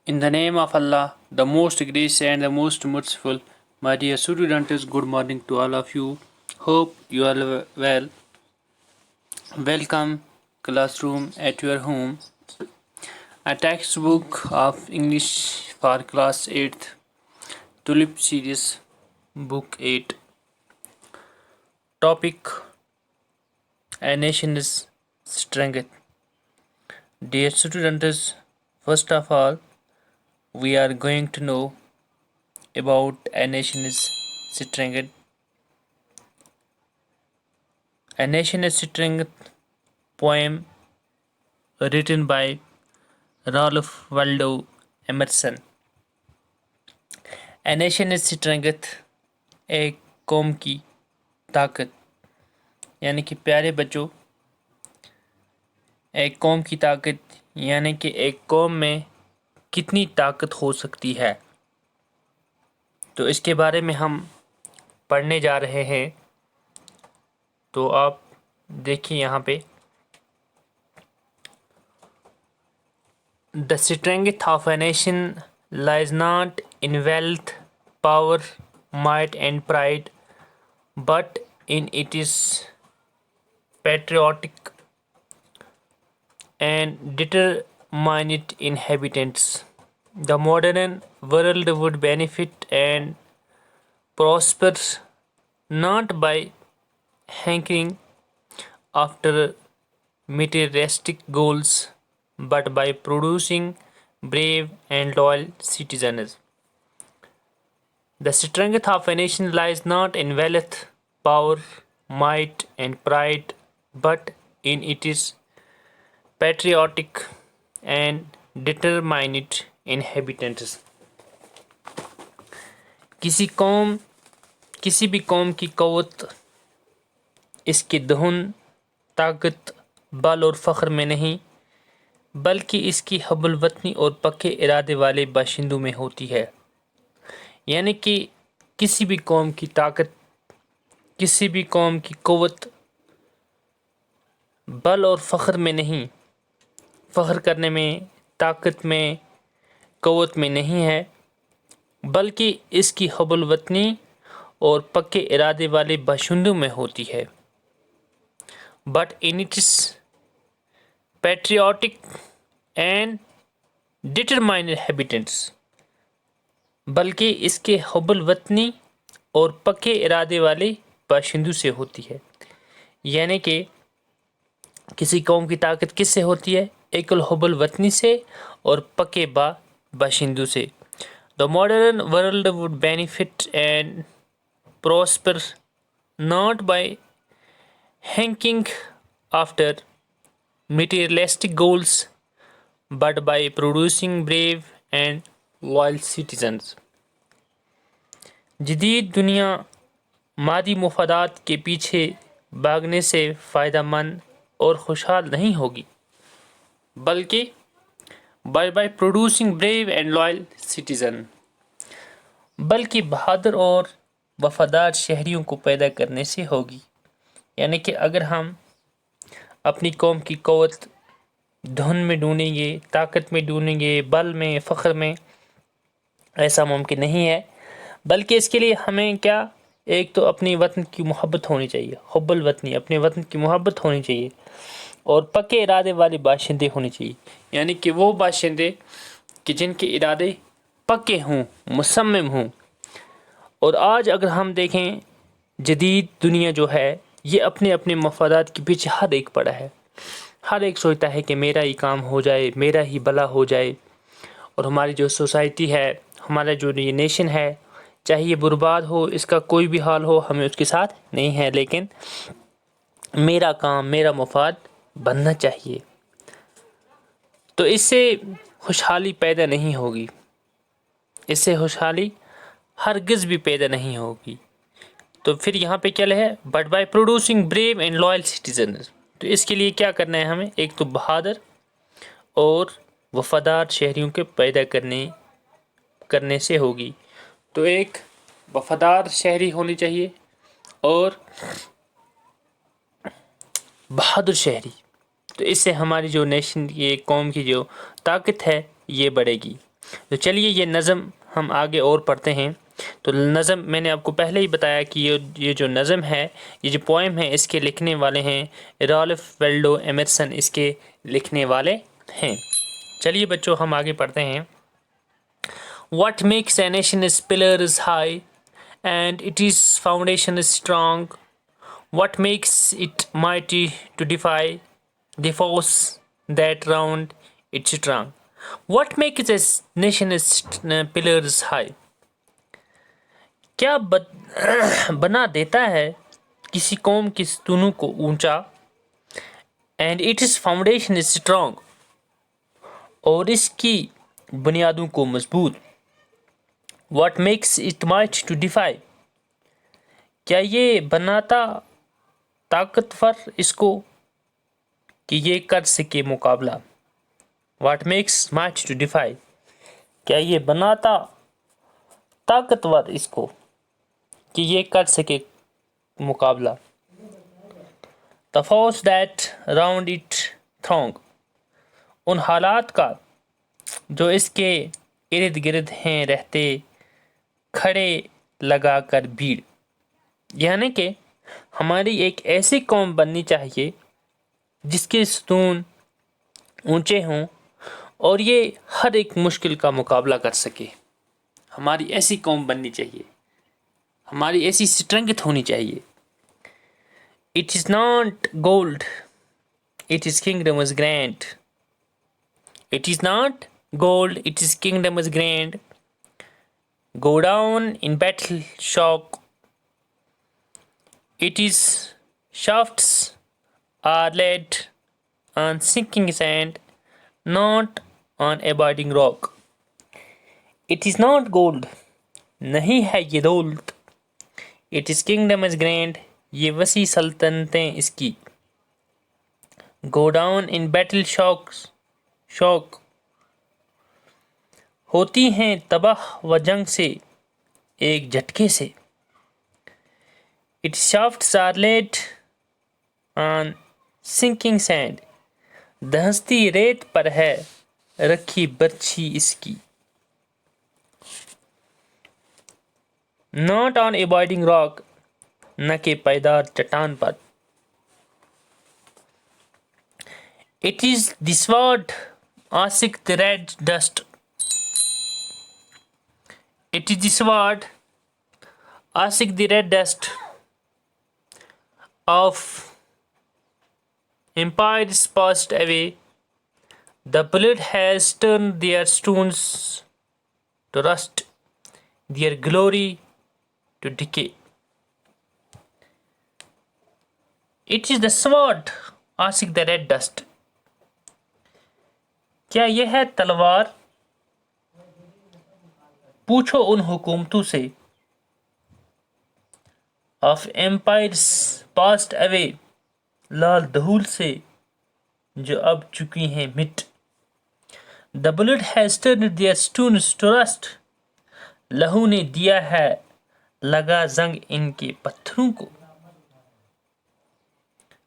In the name of Allah, the most gracious and the most merciful, my dear students, good morning to all of you. Hope you are well. Welcome, classroom at your home. A textbook of English for class 8th, Tulip series, book 8. Topic: A nation's strength. Dear students, first of all, we are going to know about a nation's strength. A nation's strength poem written by Ralph Waldo Emerson. A nation's strength एक कौम की ताकत, यानी कि प्यारे बच्चों, एक कौम की ताकत यानी कि एक कौम में कितनी ताकत हो सकती है, तो इसके बारे में हम पढ़ने जा रहे हैं। तो आप देखिए यहाँ पे, The strength of a nation lies not in wealth, power, might and pride, but in its patriotic and determined inhabitants. The modern world would benefit and prosper not by hankering after materialistic goals, but by producing brave and loyal citizens. The strength of a nation lies not in wealth, power, might, and pride, but in its patriotic and determined inhabitants. किसी भी कौम की क़ुव्वत इसके धन, ताकत, बल और फ़ख्र में नहीं, बल्कि इसकी हब्बुल वतनी और पक्के इरादे वाले बाशिंदों में होती है। यानी कि किसी भी कौम की ताकत, किसी भी कौम की क़ुव्वत बल और फ़ख्र में नहीं, फ़ख्र करने में, ताकत में, क़ुव्वत में नहीं है, बल्कि इसकी हब्बुल वतनी और पक्के इरादे वाले बाशिंदों में होती है। But in its patriotic and determined inhabitants, बल्कि इसके हब्बुल वतनी और पक्के इरादे वाले बाशिंदों से होती है। यानी कि किसी कौम की ताकत किससे होती है? एक हब्बुल वतनी से और पक्के बाशिंदों से। The modern world would benefit and prosper not by hankering after materialistic goals, but by producing brave and loyal citizens. जदीद दुनिया मादी मुफादात के पीछे भागने से फ़ायदा मंद और खुशहाल नहीं होगी, बल्कि by producing brave and loyal citizen, बल्कि बहादुर और वफादार शहरियों को पैदा करने से होगी। यानी कि अगर हम अपनी कौम की क़ुव्वत धन में ढूंढेंगे, ताकत में ढूंढेंगे, बल में, फ़ख्र में, ऐसा मुमकिन नहीं है। बल्कि इसके लिए हमें क्या, एक तो अपनी वतन की मोहब्बत होनी चाहिए, हुब्बुल वतनी, अपने वतन की मोहब्बत होनी चाहिए, और पक्के इरादे वाले बाशिंदे होने चाहिए। यानी कि वो बाशिंदे कि जिनके इरादे पक्के हों, मुसम्मिम हों। और आज अगर हम देखें, जदीद दुनिया जो है ये अपने अपने मफादात के पीछे हर एक पड़ा है। हर एक सोचता है कि मेरा ही काम हो जाए, मेरा ही भला हो जाए, और हमारी जो सोसाइटी है, हमारा जो ये नेशन है, चाहे ये बर्बाद हो, इसका कोई भी हाल हो, हमें उसके साथ नहीं है, लेकिन मेरा काम, मेरा मफाद बनना चाहिए। तो इससे खुशहाली पैदा नहीं होगी, इससे खुशहाली हरगिज़ भी पैदा नहीं होगी। तो फिर यहाँ पे क्या है? But by producing brave and loyal citizen. तो इसके लिए क्या करना है हमें? एक तो बहादुर और वफादार शहरियों के पैदा करने से होगी। तो एक वफादार शहरी होनी चाहिए और बहादुर शहरी। तो इससे हमारी जो नेशन, ये कौम की जो ताकत है, ये बढ़ेगी। تو چلیے یہ نظم ہم آگے اور پڑھتے ہیں. تو نظم میں نے آپ کو پہلے ہی بتایا کہ یہ جو نظم ہے، یہ جو پوئم ہے، اس کے لکھنے والے ہیں رالف والڈو ایمرسن، اس کے لکھنے والے ہیں. چلیے بچوں ہم آگے پڑھتے ہیں. What makes a nation's pillars high and its foundation is strong? What makes it mighty to defy the foes that round its strong? What makes a nation's pillars high? کیا بنا دیتا ہے کسی قوم کی ستونوں کو اونچا؟ And its foundation is strong، اور اس کی بنیادوں کو مضبوط. What makes it mighty to defy؟ کیا یہ بناتا طاقتور اس کو کہ یہ کر سکے مقابلہ؟ What makes mighty to defy؟ کیا یہ بناتا طاقتور اس کو کہ یہ کر سکے مقابلہ؟ The force that round it throng، ان حالات کا جو اس کے ارد گرد ہیں رہتے کھڑے لگا کر بھیڑ. یعنی کہ ہماری ایک ایسی قوم بننی چاہیے جس کے ستون اونچے ہوں اور یہ ہر ایک مشکل کا مقابلہ کر سکے. ہماری ایسی قوم بننی چاہیے، ہماری ایسی اسٹرنگتھ ہونی چاہیے. It is not gold, its kingdom is grand. It is not gold, its kingdom is grand. Go down in battle shock. Its shafts are laid on sinking sand, not on abiding rock. It is not gold، نہیں ہے یہ دولت. Its kingdom is grand، یہ وسیع سلطنتیں اس کی. Go down in battle shock، ہوتی ہیں تباہ و جنگ سے ایک جھٹکے سے. Its shafts are laid on sinking sand، دھنستی ریت پر ہے رکھی برچھی اس کی. Not on abiding rock، نہ کہ پائیدار چٹان پر. It is the sword asking the red dust. It is the sword asking the red dust of empires passed away. The blood has turned their stones to rust, their glory to decay. It is the sword asking the red dust. کیا یہ ہے تلوار؟ پوچھو ان حکومتوں سے. Of empires passed away، لال دہول سے جو اب چکی ہیں مٹ. The blood has turned their stones to rust، لہو نے دیا ہے لگا زنگ ان کے پتھروں کو.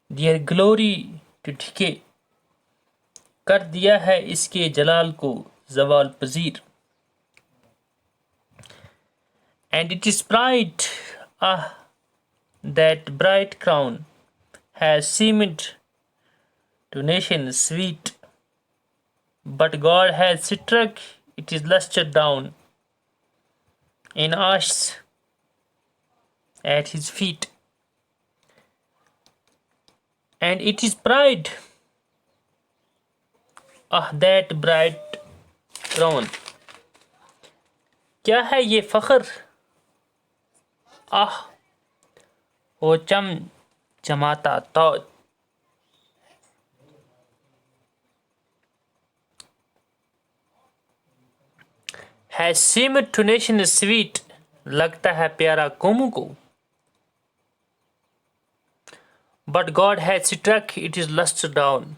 Their glory to decay، کر دیا ہے اس کے جلال کو زوال پذیر. And it is pride، that bright crown has seemed to nations sweet, but God has struck its lustre down in ashes at his feet. And it is pride، that bright crown، کیا ہے یہ فخر؟ وہ چم چماتا تاج. has seemed to nations sweet، لگتا ہے پیارا قوموں کو. but God has struck its lustre down،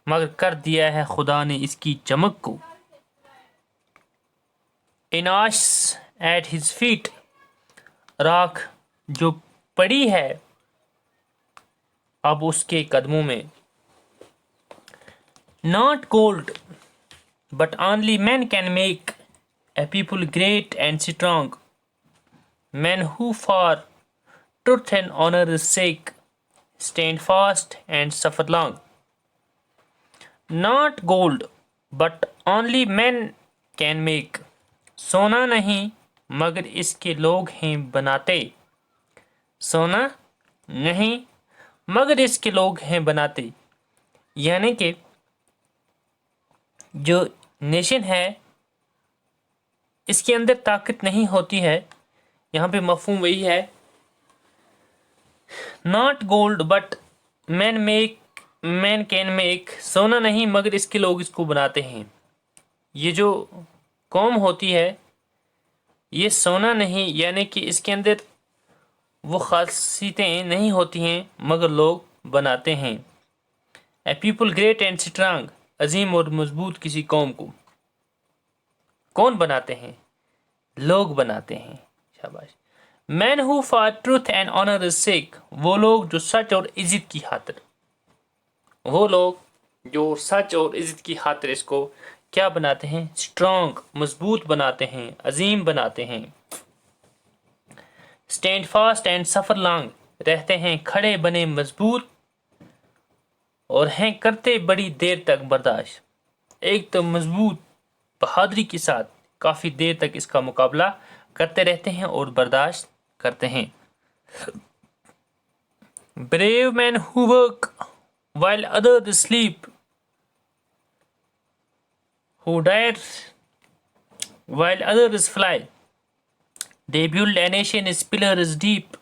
مگر کر دیا ہے خدا نے اس کی چمک کو. in ashes at his feet، راکھ جو پڑی ہے اب اس کے قدموں میں. not gold، but only men can make A people great and strong, men who for truth and honor's sake stand fast and suffer long. Not gold, but only men can make. सोना नहीं मगर इसके लोग हैं बनाते. सोना नहीं मगर इसके लोग हैं बनाते. यानी कि जो नेशन है इसके अंदर ताकत नहीं होती है. यहाँ पे मफहूम वही है. Not gold but man can make. सोना नहीं मगर इसके लोग इसको बनाते हैं. ये जो कौम होती है ये सोना नहीं यानी कि इसके अंदर वो खासियतें नहीं होती हैं मगर लोग बनाते हैं. ए पीपल ग्रेट एंड स्ट्रांग, अजीम और मजबूत किसी कौम को कौन बनाते हैं? लोग बनाते हैं. शाबाश. Man who for truth and honour sake, वो लोग जो सच और इज्जत की खातिर, वो लोग जो सच और इज्जत की खातिर इसको क्या बनाते हैं? स्ट्रॉन्ग, मजबूत बनाते हैं, अजीम बनाते हैं. Stand fast and suffer long, रहते हैं खड़े बने मजबूत और हैं करते बड़ी देर तक बर्दाश्त. एक तो मजबूत बहादुरी के साथ काफी देर तक इसका मुकाबला करते रहते हैं और बर्दाश्त करते हैं. Brave man who work while others sleep, who dare while others fly. They build a nation's pillars deep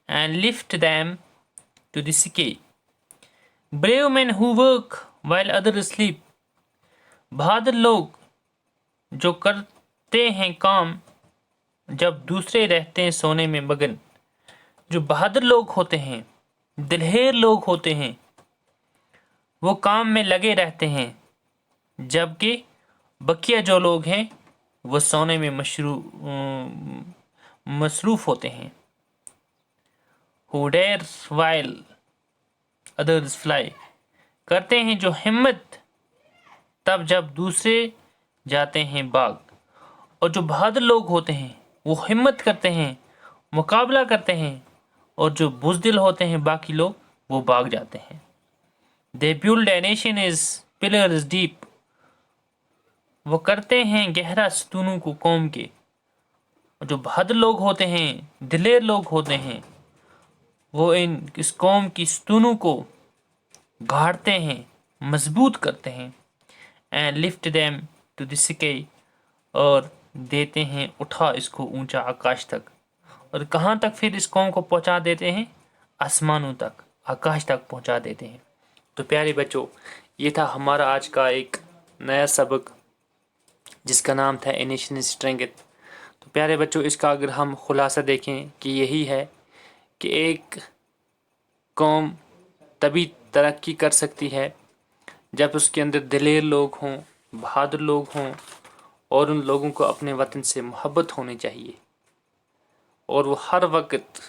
and lift them to the sky. Brave men who work while others sleep. बहादुर लोग जो करते हैं काम जब दूसरे रहते हैं सोने में मगन. जो बहादुर लोग होते हैं, दिलहेर लोग होते हैं, वो काम में लगे रहते हैं, जबकि बकिया जो लोग हैं वो सोने में मसरूफ होते हैं. Who dare while others fly, करते हैं जो हिम्मत तब जब दूसरे जाते हैं बाग. और जो बहादुर लोग होते हैं वो हिम्मत करते हैं, मुकाबला करते हैं, और जो बुज़दिल होते हैं बाकी लोग वो भाग जाते हैं. They build a nation's pillars deep, वो करते हैं गहरा सतूनों को कौम के. जो बहादुर लोग होते हैं, दिलेर लोग होते हैं, वो इस कौम की सतूनों को गाड़ते हैं, मजबूत करते हैं. And lift them to the sky, और देते हैं उठा इसको ऊंचा आकाश तक. और कहाँ तक फिर इस कौम को पहुंचा देते हैं? आसमानों तक, आकाश तक पहुंचा देते हैं. तो प्यारे बच्चों, ये था हमारा आज का एक नया सबक जिसका नाम था ए नेशनल स्ट्रेंथ. तो प्यारे बच्चों, इसका अगर हम खुलासा देखें कि यही है कि एक कौम तभी तरक्की कर सकती है जब उसके अंदर दिलेर लोग हों, बहादुर लोग हों, और उन लोगों को अपने वतन से मोहब्बत होनी चाहिए, और वो हर वक्त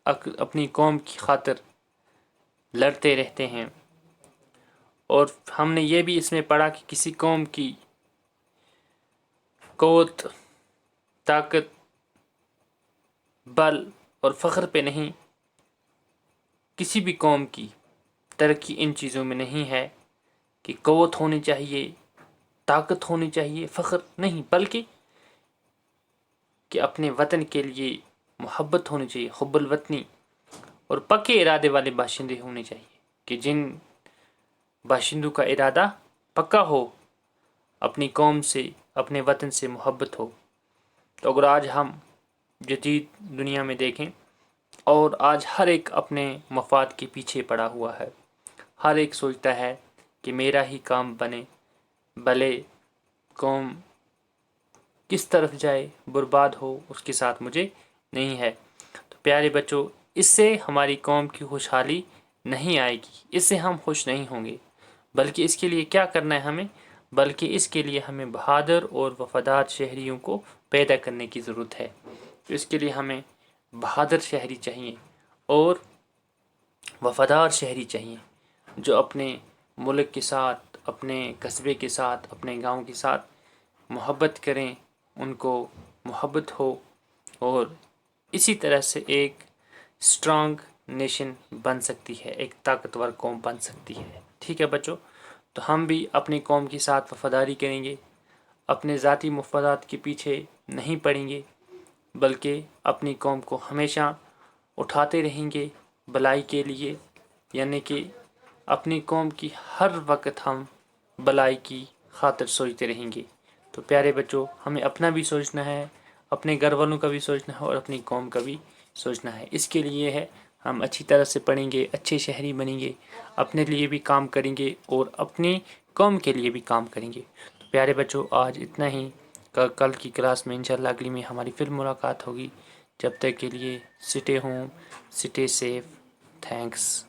अपनी कौम की खातिर लड़ते रहते हैं. और हमने ये भी इसमें पढ़ा कि किसी कौम की क़ुव्वत, ताकत, बल और फ़ख्र पे नहीं, किसी भी कौम की तरक्की इन चीज़ों में नहीं है कि क़ुव्वत होनी चाहिए, ताकत होनी चाहिए, फ़ख्र नहीं, बल्कि कि अपने वतन के लिए मोहब्बत होनी चाहिए, हुब्बुल वतनी, और पक्के इरादे वाले बाशिंदे होने चाहिए कि जिन बाशिंदों का इरादा पक्का हो, अपनी कौम से, अपने वतन से मोहब्बत हो. तो अगर आज हम जदीद दुनिया में देखें, और आज हर एक अपने मफाद के पीछे पड़ा हुआ है. हर एक सोचता है कि मेरा ही काम बने, भले कौम किस तरफ जाए, बर्बाद हो, उसके साथ मुझे नहीं है. तो प्यारे बच्चों, इससे हमारी कौम की खुशहाली नहीं आएगी, इससे हम खुश नहीं होंगे. बल्कि इसके लिए क्या करना है हमें? बल्कि इसके लिए हमें बहादुर और वफादार शहरियों को पैदा करने की ज़रूरत है. तो इसके लिए हमें बहादुर शहरी चाहिए और वफादार शहरी चाहिए, जो अपने मुल्क के साथ, अपने कस्बे के साथ, अपने गांव के साथ मोहब्बत करें, ان کو محبت ہو اور اسی طرح سے ایک اسٹرانگ نیشن بن سکتی ہے، ایک طاقتور قوم بن سکتی ہے۔ ٹھیک ہے بچوں، تو ہم بھی اپنی قوم کے ساتھ وفاداری کریں گے، اپنے ذاتی مفادات کے پیچھے نہیں پڑیں گے، بلکہ اپنی قوم کو ہمیشہ اٹھاتے رہیں گے بھلائی کے لیے، یعنی کہ اپنی قوم کی ہر وقت ہم بھلائی کی خاطر سوچتے رہیں گے۔ تو پیارے بچوں، ہمیں اپنا بھی سوچنا ہے، اپنے گھر والوں کا بھی سوچنا ہے اور اپنی قوم کا بھی سوچنا ہے۔ اس کے لیے ہے ہم اچھی طرح سے پڑھیں گے، اچھے شہری بنیں گے، اپنے لیے بھی کام کریں گے اور اپنی قوم کے لیے بھی کام کریں گے۔ تو پیارے بچوں، آج اتنا ہی، کل کی کلاس میں انشاءاللہ اگلی میں ہماری پھر ملاقات ہوگی۔ جب تک کے لیے stay home, stay safe, thanks.